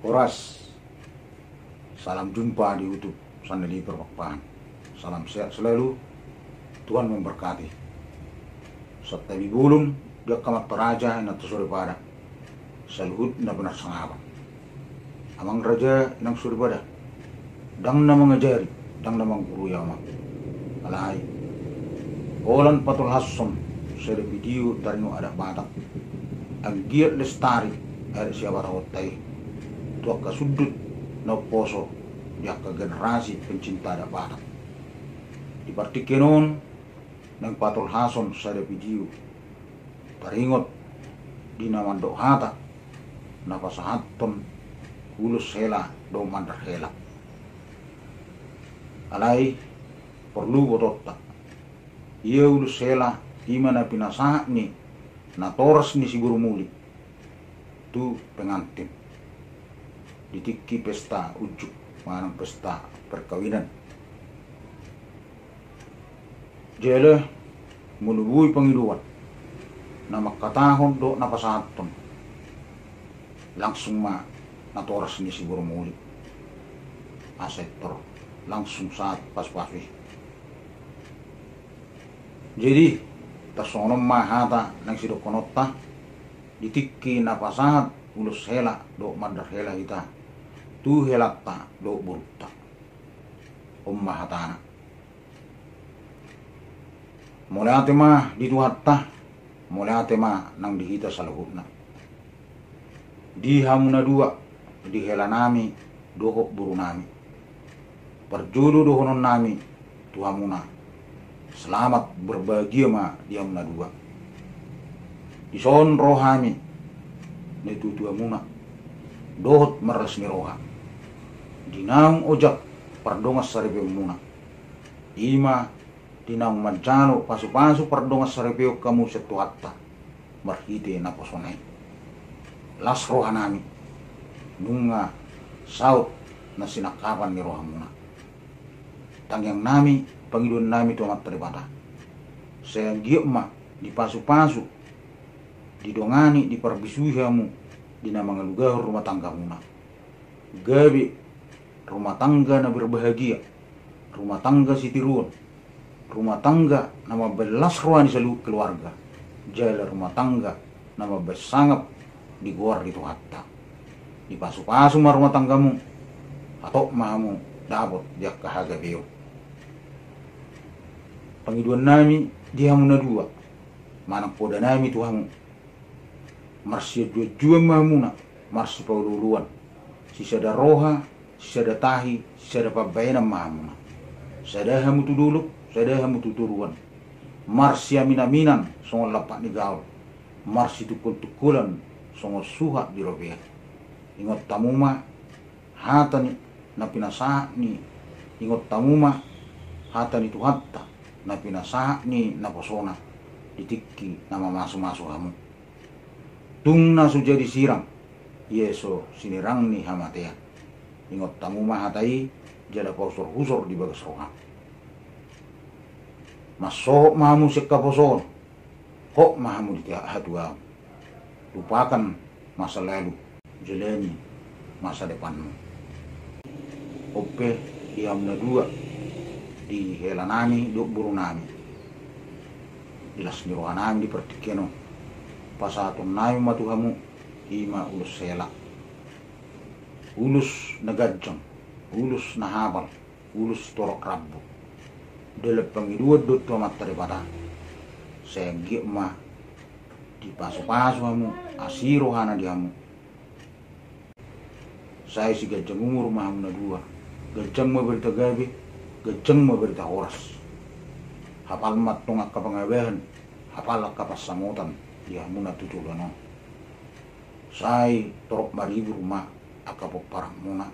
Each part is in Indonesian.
Horas, salam jumpa di YouTube Sandali Perpakpahan. Salam sehat selalu, Tuhan memberkati. Satabi bulung, dia kamat teraja ina tusuri pada. Saluhut na benar sangaba. Amang raja inang suri pada. Dang na mengajari, dang na guru yama. Alai. Olan patul hassam, sere video dari nu ada batak. Ang giat lestari, ada siapa rawat tay. Tua ka sudut na poso dia ka generasi pencinta da batak. Di partikenon nang patul hason sa video taringot di namando hata na pasahaton ulus hela do mandar hela. Alai perlu bototta ia ulus hela imana pinasaha ni na toras ni siguro muli tu pengantin ditiki pesta ujuk manang pesta perkawinan. Jele menubui pengiluan nama katahon do napasahaton langsung ma natoras ni siguro muli asektor langsung saat pas-paswi. Jadi tasonom mahata nang sidok konotta ditiki napasahat ulus hela do mandar hela ita tu helatta do burutta ummahatana mulai atema dituhatta mulai atema nang dihita saluhutna di hamuna dua di hela nami doho buru nami perjodoh dohonon nami tu hamuna selamat berbahagia ma di hamuna dua di son rohami netu tu hamuna dohot meresmi roha dinang ojak pardongas saripeo muna ima dinang manjano pasu-pasu pardongas saripeo kamu setuatta marhite na posonai las roha nami nunga saut na sinakapan ni roha muna tangyang nami pangiluan nami tu amat teribata saya giokma di pasu-pasu didongani di perbisuhamu dina mangalugah rumah tangga muna gabi rumah tangga na berbahagia, rumah tangga sitiruan, rumah tangga nama belas ruani selalu keluarga, jala rumah tangga nama bersangap di guar di hatta, di pasu-pasu ma rumah tanggamu, atau mahamu dapat dia kahaga beo. Pangiduan nami dia muna dua, manang poda nami tuhamu, marsia dua mahamuna, marsi paululuan, sisa da roha, sada tahi, sada pabayana mamuna. Sada hamu tuduluk, sada hamu tuturuan. Marsi aminaminan, songo lapak ni gaul. Marsi tukul-tukulan, songo suha di robea. Ingot tamuma, hata ni na pinasaha ni. Ingot tamuma, hata ni tuhatta, na pinasaha ni na posona. Ditiki na mamasu-masu hamu. Tung na sujadi sirang, yeso sinirang ni hamatea. Ingot tamu mahatai jada pausor-usor di bagas roha. Masok mahamu sekka poson. Kok mahamu di hadua. Lupakan masa lalu. Jalani masa depanmu. Ope iamna dua di hela nami duk buru nami. Dilas niroha nami di pertikeno. Pasatun nami matuhamu ima ulus hela. Ulus nagajang, ulus nahabal, ulus torok rabu. Delep pangidua dot amat daripada. Saya ma di pasu-pasu hamu, asiro hana dihamu. Saya si gajang umur mahamuna dua. Gajang berita gabi, gajang berita horas. Hafal mat tungak kapangabahan, hafal kapasamutan dihamuna tutulano. Saya torok maribu rumah. Akapok parang muna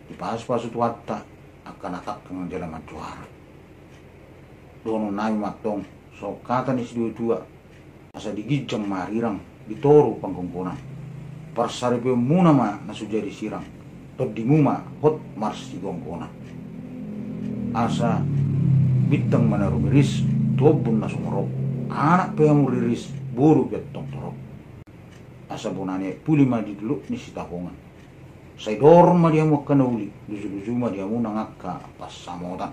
di pasu-pasu tuwatta akan atak kang jalan majuara dono nami matong so kata ni si dua asa digijang marirang ditoru panggungkunan parsaripe muna ma nasujadi sirang tot di muma hot mars di gongkona asa bitang manaru miris tobun na sumurok anak pehamu riris buru betong torok asa bonane pulima di dulu ni si tapongan Say dorma dia mo kanauli, dusu-dusuma dia mo nangaka pas samotan.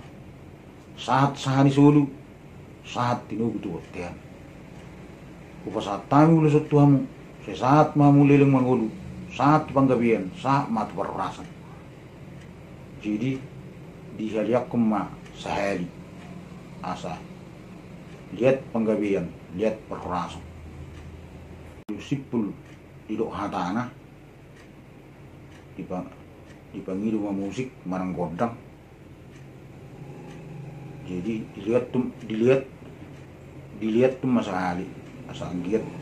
Saat sahani sulu, saat tinugu tu otean. Upasat tamu ulusot tuamu, saat mamu leleng mangolu, saat panggabian, saat matu perrasan. Jadi dihaliakum ma sahali asa lihat panggabian, lihat perrasan. Sipul idok hatana dipanggil rumah musik marang godang. Jadi dilihat tuh masa hari asal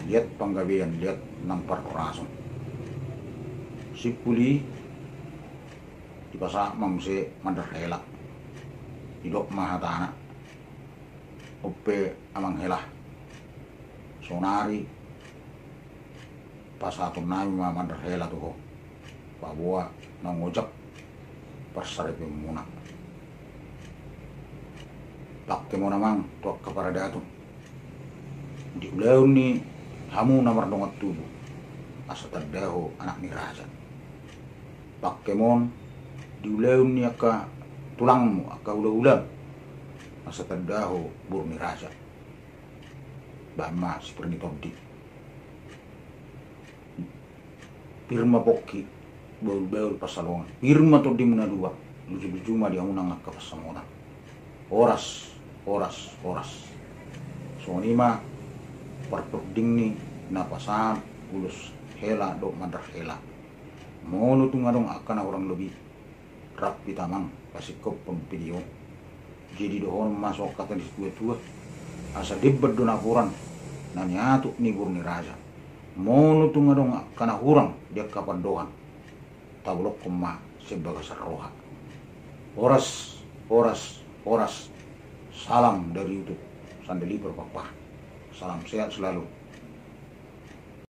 lihat panggabian, lihat nampar perasaan sipuli di pasar mamse mandar hela idok mahatana ope amang hela sonari pasatun nami mandar hela tuh Papua nangojak persarip muna pakke mo namang tuak kaparadato di ulaw ni hamu namar dongat tubo asa tadaho anak ni raja pakke mon di ulaw ni aka tulang mo aka ula-ula asa tadaho bur ni raja bama si pernitobdi pirma pokki baul pasalongan pirma to di muna dua lucu-lucu dia unang ka pasamongan oras so ni ma perperding ni napasan ulus hela do mandar hela mono tu ngadong akan orang lebih rapi tamang pasikop pemvideo jadi dohon masuk kata di tua asa dibet do napuran nanya tu ni bur ni raja mono tu ngadong akan orang dia kapan dohan tabulok koma sebagai saroha oras salam dari YouTube Sandeli berpapa salam sehat selalu.